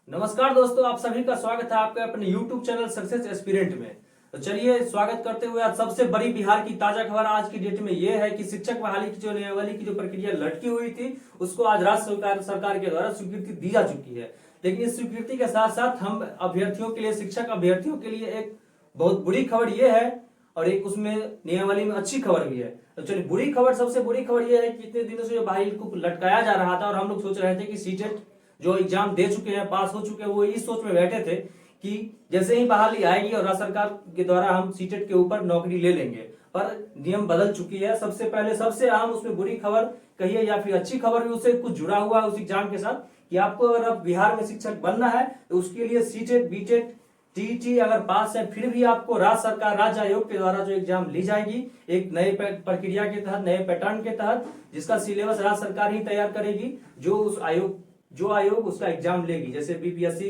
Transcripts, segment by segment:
नमस्कार दोस्तों, आप सभी का स्वागत है आपके अपने YouTube चैनल सक्सेस एस्पिरेंट में। तो चलिए स्वागत करते हुए आज सबसे बड़ी बिहार की ताजा खबर आज की डेट में यह है कि शिक्षक बहाली की जो नियमावली की जो प्रक्रिया लटकी हुई थी उसको आज राज्य सरकार के द्वारा स्वीकृति दी जा चुकी है। लेकिन इस स्वीकृति के साथ साथ हम अभ्यर्थियों के लिए, शिक्षक अभ्यर्थियों के लिए एक बहुत बुरी खबर यह है और एक उसमें नियमावली में अच्छी खबर भी है। तो चलिए, बुरी खबर, सबसे बुरी खबर यह है कि इतने दिनों से जो बहाली को लटकाया जा रहा था और हम लोग सोच रहे थे कि सीटेट जो एग्जाम दे चुके हैं, पास हो चुके हैं, वो इस सोच में बैठे थे कि जैसे ही बहाली आएगी और राज्य सरकार के द्वारा हम सीटेट के ऊपर नौकरी ले लेंगे, पर नियम बदल चुकी है। सबसे पहले सबसे अहम उसमें बुरी खबर कहिए या फिर अच्छी खबर भी उससे कुछ जुड़ा हुआ है उस एग्जाम के साथ कि आपको अगर अब बिहार में शिक्षक बनना है तो उसके लिए सीटेट, बीटेट, टीईटी अगर पास है फिर भी आपको राज्य सरकार, राज्य आयोग के द्वारा जो एग्जाम ली जाएगी एक नए प्रक्रिया के तहत, नए पैटर्न के तहत, जिसका सिलेबस राज्य सरकार ही तैयार करेगी, जो आयोग उसका एग्जाम लेगी। जैसे बीपीएससी,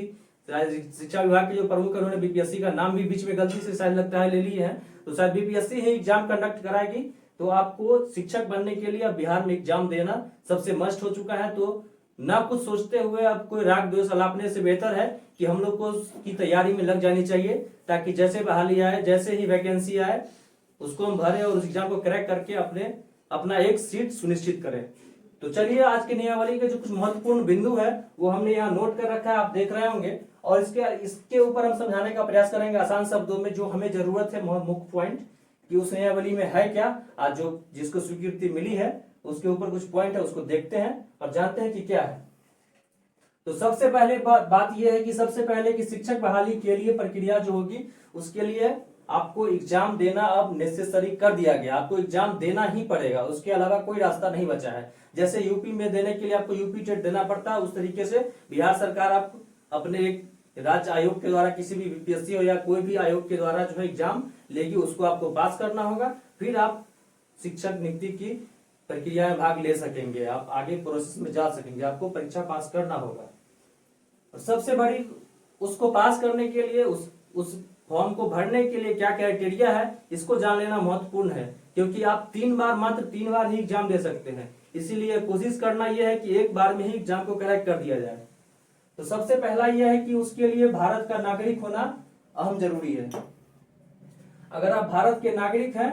शिक्षा विभाग के जो प्रमुख है उन्होंने बीपीएससी का नाम भी बीच में गलती से शायद लगता है ले ली है, तो शायद बीपीएससी ही एग्जाम कंडक्ट कराएगी। तो आपको शिक्षक बनने के लिए अब बिहार में एग्जाम देना सबसे मस्ट हो चुका है। तो ना कुछ सोचते हुए अब कोई राग द्वेष अलापने से बेहतर है कि हम लोग को की तैयारी में लग जानी चाहिए, ताकि जैसे बहाली आए, जैसे ही वैकेंसी आए उसको हम भरें और उस एग्जाम को क्रैक करके अपना एक सीट सुनिश्चित करें। तो चलिए, आज के नियमावली के जो कुछ महत्वपूर्ण बिंदु है वो हमने यहाँ नोट कर रखा है, आप देख रहे होंगे, और इसके ऊपर हम समझाने का प्रयास करेंगे आसान शब्दों में। जो हमें जरूरत है मुख्य पॉइंट कि उस नियमावली में है क्या, आज जो जिसको स्वीकृति मिली है उसके ऊपर कुछ पॉइंट है, उसको देखते हैं और जानते हैं कि क्या है। तो सबसे पहले बात यह है कि सबसे पहले कि शिक्षक बहाली के लिए प्रक्रिया जो होगी उसके लिए आपको एग्जाम देना अब नेसेसरी कर दिया गया। आपको एग्जाम देना ही पड़ेगा, उसके अलावा कोई रास्ता नहीं बचा है। जैसे यूपी में देने के लिए आपको यूपी टेट देना पड़ता है, उस तरीके से बिहार सरकार आप अपने एक राज्य आयोग के द्वारा, किसी भी बीपीएससी हो या कोई भी आयोग के द्वारा जो है एग्जाम लेगी, उसको आपको पास करना होगा, फिर आप शिक्षक नियुक्ति की प्रक्रिया में भाग ले सकेंगे, आप आगे प्रोसेस में जा सकेंगे। आपको परीक्षा पास करना होगा और सबसे बड़ी उसको पास करने के लिए उस फॉर्म को भरने के लिए क्या क्राइटेरिया है इसको जान लेना महत्वपूर्ण है, क्योंकि आप मात्र तीन बार ही एग्जाम दे सकते हैं। इसीलिए कोशिश करना यह है कि एक बार में ही एग्जाम को क्रैक कर दिया जाए। तो सबसे पहला यह है कि उसके लिए भारत का नागरिक होना अहम जरूरी है। अगर आप भारत के नागरिक हैं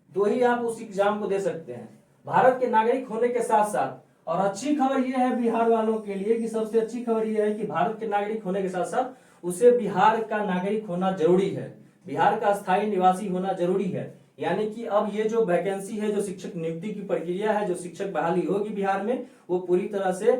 तो ही आप उस एग्जाम को दे सकते हैं। भारत के नागरिक होने के साथ साथ, और अच्छी खबर यह है बिहार वालों के लिए कि सबसे अच्छी खबर यह है कि भारत के नागरिक होने के साथ साथ उसे बिहार का नागरिक होना जरूरी है, बिहार का स्थायी निवासी होना जरूरी है। यानी कि अब ये जो वैकेंसी है, जो शिक्षक नियुक्ति की प्रक्रिया है, जो शिक्षक बहाली होगी बिहार में, वो पूरी तरह से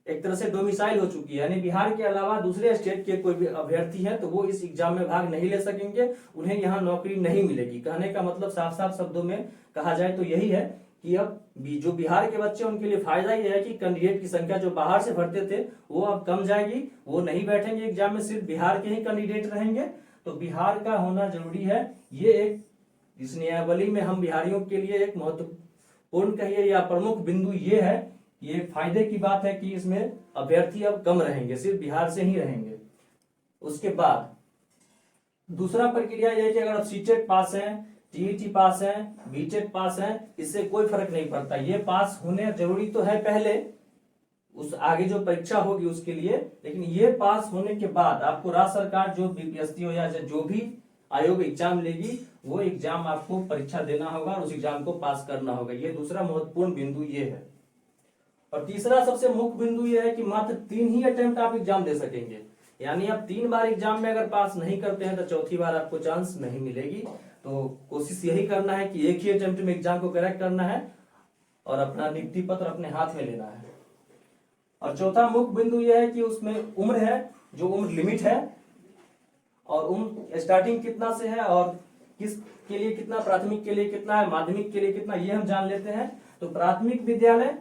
एक तरह से डोमिसाइल हो चुकी है। यानी बिहार के अलावा दूसरे स्टेट के कोई भी अभ्यर्थी है तो वो इस एग्जाम में भाग नहीं ले सकेंगे, उन्हें यहाँ नौकरी नहीं मिलेगी। कहने का मतलब साफ साफ शब्दों में कहा जाए तो यही है कि अब जो बिहार के बच्चे उनके लिए फायदा यह है कि कैंडिडेट की संख्या जो बाहर से भरते थे वो अब कम जाएगी, वो नहीं बैठेंगे एग्जाम में, सिर्फ बिहार के ही कैंडिडेट रहेंगे। तो बिहार का होना जरूरी है। ये एक इस नियमावली में हम बिहारियों के लिए एक महत्वपूर्ण कहिए या प्रमुख बिंदु ये है, ये फायदे की बात है कि इसमें अभ्यर्थी अब कम रहेंगे, सिर्फ बिहार से ही रहेंगे। उसके बाद दूसरा प्रक्रिया यह है कि अगर आप सीटेट पास हैं, टीईटी पास है, बीटेट पास है, इससे कोई फर्क नहीं पड़ता। ये पास होने जरूरी तो है पहले, उस आगे जो परीक्षा होगी उसके लिए, लेकिन ये पास होने के बाद आपको राज्य सरकार जो बीपीएससी हो या जो भी आयोग एग्जाम लेगी वो एग्जाम आपको परीक्षा देना होगा और उस एग्जाम को पास करना होगा। ये दूसरा महत्वपूर्ण बिंदु ये है। और तीसरा सबसे मुख्य बिंदु ये है कि मात्र 3 ही अटेम्प्ट आप एग्जाम दे सकेंगे। यानी आप 3 बार एग्जाम में अगर पास नहीं करते हैं तो चौथी बार आपको चांस नहीं मिलेगी। तो कोशिश यही करना है कि एक ही अटेम्प्ट में एग्जाम को क्रैक करना है और अपना नियुक्ति पत्र अपने हाथ में लेना है। और चौथा मुख्य बिंदु यह है कि उसमें उम्र है, जो उम्र लिमिट है, और उम्र स्टार्टिंग कितना से है और किस के लिए कितना, प्राथमिक के लिए कितना है, माध्यमिक के लिए कितना, ये हम जान लेते हैं। तो प्राथमिक विद्यालय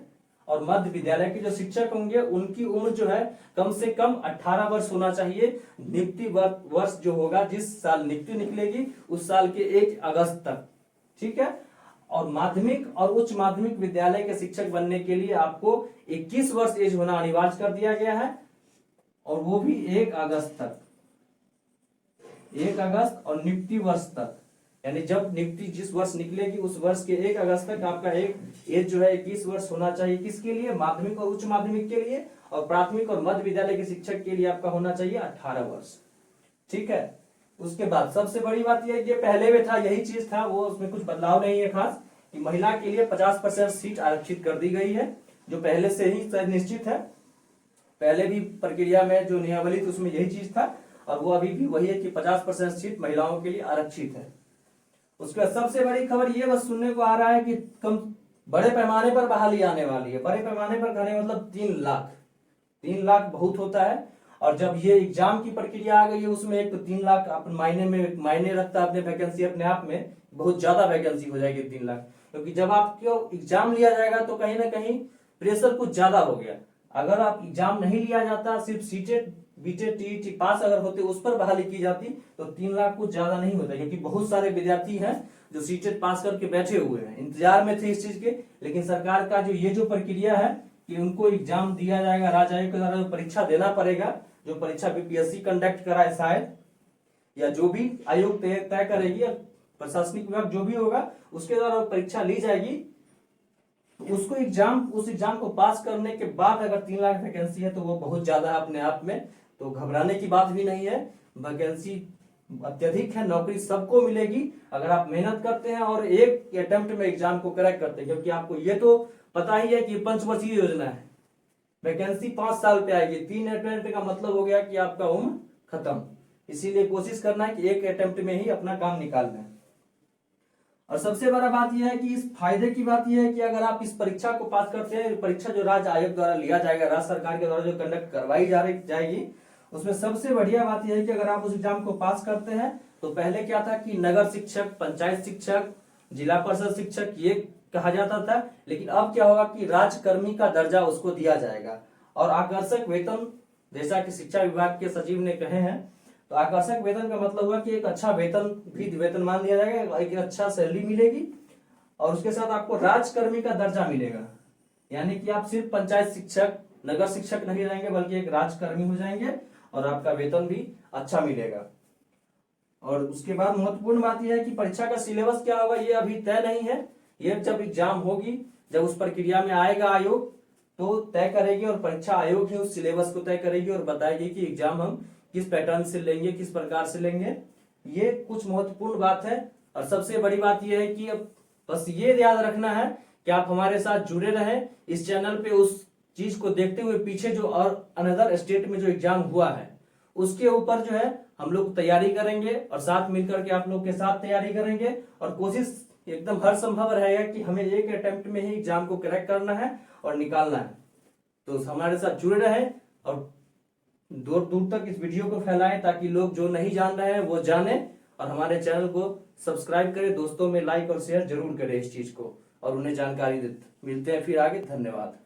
और मध्य विद्यालय के जो शिक्षक होंगे उनकी उम्र जो है कम से कम 18 वर्ष होना चाहिए। नियुक्ति वर्ष जो होगा, जिस साल नियुक्ति निकलेगी उस साल के 1 अगस्त तक, ठीक है। और माध्यमिक और उच्च माध्यमिक विद्यालय के शिक्षक बनने के लिए आपको 21 वर्ष एज होना अनिवार्य कर दिया गया है, और वो भी 1 अगस्त तक, 1 अगस्त और नियुक्ति वर्ष तक। यानी जब नियुक्ति जिस वर्ष निकलेगी उस वर्ष के 1 अगस्त तक आपका एक एज जो है 21 वर्ष होना चाहिए। किसके लिए? माध्यमिक और उच्च माध्यमिक के लिए, और प्राथमिक और मध्य विद्यालय के शिक्षक के लिए आपका होना चाहिए 18 वर्ष। ठीक है। उसके बाद सबसे बड़ी बात यह है कि पहले में था यही चीज था, वो उसमें कुछ बदलाव नहीं है खास, कि महिला के लिए 50% सीट आरक्षित कर दी गई है, जो पहले से ही शायद निश्चित है। पहले भी प्रक्रिया में जो नियमावली थी उसमें यही चीज था, और वो अभी भी वही है कि 50% सीट महिलाओं के लिए आरक्षित है। उसके बाद सबसे बड़ी खबर ये बस सुनने को आ रहा है कि कम बड़े पैमाने पर बहाली आने वाली है। बड़े पैमाने पर कहने मतलब 3 लाख। 3 लाख बहुत होता है, और जब ये एग्जाम की प्रक्रिया आ गई है उसमें एक तो 3 लाख अपने मायने रखता है अपने वैकेंसी अपने आप में, बहुत ज्यादा वैकेंसी हो जाएगी 3 लाख। क्योंकि जब आपको एग्जाम लिया जाएगा तो कहीं ना कहीं प्रेशर कुछ ज्यादा हो गया। अगर आप एग्जाम नहीं लिया जाता, सिर्फ सीटेट बीटेट टीईटी पास अगर होते उस पर बहाली की जाती तो 3 लाख कुछ ज्यादा नहीं होता, क्योंकि बहुत सारे विद्यार्थी हैं जो सीटेट पास करके बैठे हुए हैं, इंतजार में थे इस चीज के। लेकिन सरकार का जो ये जो प्रक्रिया है कि उनको एग्जाम दिया जाएगा, राज्य आयोग के द्वारा जो परीक्षा देना पड़ेगा, जो परीक्षा बीपीएससी कंडक्ट कराए शायद, या जो भी आयोग तय करेगी, प्रशासनिक विभाग जो भी होगा उसके द्वारा परीक्षा ली जाएगी। उसको उस एग्जाम को पास करने के बाद अगर 3 लाख वैकेंसी है तो वो बहुत ज्यादा है अपने आप में, तो घबराने की बात भी नहीं है। वैकेंसी अत्यधिक है, नौकरी सबको मिलेगी अगर आप मेहनत करते हैं और एक अटेम्प्ट में एग्जाम को क्रैक करते हैं। क्योंकि आपको ये तो पता ही है कि पंचवर्षीय योजना है, वैकेंसी 5 साल पे आएगी। 3 अटेम्प्ट का मतलब हो गया कि आपका उम्र खत्म। इसीलिए कोशिश करना है कि एक अटेम्प्ट में ही अपना काम निकालना है। और सबसे बड़ा बात यह है कि इस फायदे की बात यह है कि अगर आप इस परीक्षा को पास करते हैं, परीक्षा जो राज्य आयोग द्वारा लिया जाएगा, राज्य सरकार के द्वारा जो कंडक्ट करवाई जाएगी, उसमें सबसे बढ़िया बात यह है कि अगर आप उस एग्जाम को पास करते हैं तो पहले क्या था कि नगर शिक्षक, पंचायत शिक्षक, जिला परिषद शिक्षक ये कहा जाता था, लेकिन अब क्या होगा कि राजकर्मी का दर्जा उसको दिया जाएगा। और आकर्षक वेतन, जैसा कि शिक्षा विभाग के सचिव ने कहे हैं, तो आकर्षक वेतन का मतलब हुआ कि एक अच्छा वेतनमान दिया जाएगा, एक अच्छा सैलरी मिलेगी, और उसके साथ आपको राजकर्मी का दर्जा मिलेगा। यानी कि आप सिर्फ पंचायत शिक्षक, नगर शिक्षक नहीं रहेंगे बल्कि एक राजकर्मी हो जाएंगे, और आपका वेतन भी अच्छा मिलेगा। और उसके बाद महत्वपूर्ण बात यह है कि परीक्षा का सिलेबस क्या होगा ये अभी तय नहीं है। ये जब एग्जाम होगी, जब उस प्रक्रिया में आएगा आयोग तो तय करेगी, और परीक्षा आयोग ही उस सिलेबस को तय करेगी और बताएगी कि एग्जाम हम किस पैटर्न से लेंगे, किस प्रकार से लेंगे। ये कुछ महत्वपूर्ण बात है। और सबसे बड़ी बात यह है कि अब बस ये याद रखना है कि आप हमारे साथ जुड़े रहें इस चैनल पे, उस चीज को देखते हुए पीछे जो और अनदर स्टेट में जो एग्जाम हुआ है उसके ऊपर जो है हम लोग तैयारी करेंगे, और साथ मिलकर के आप लोग के साथ तैयारी करेंगे, और कोशिश एकदम हर संभव रहेगा कि हमें एक अटेम्प्ट में ही एग्जाम को क्रैक करना है और निकालना है। तो हमारे साथ जुड़े रहें और दूर दूर तक इस वीडियो को फैलाएं, ताकि लोग जो नहीं जान रहे हैं वो जाने, और हमारे चैनल को सब्सक्राइब करें, दोस्तों में लाइक और शेयर जरूर करें इस चीज को, और उन्हें जानकारी दें। मिलते हैं फिर आगे। धन्यवाद।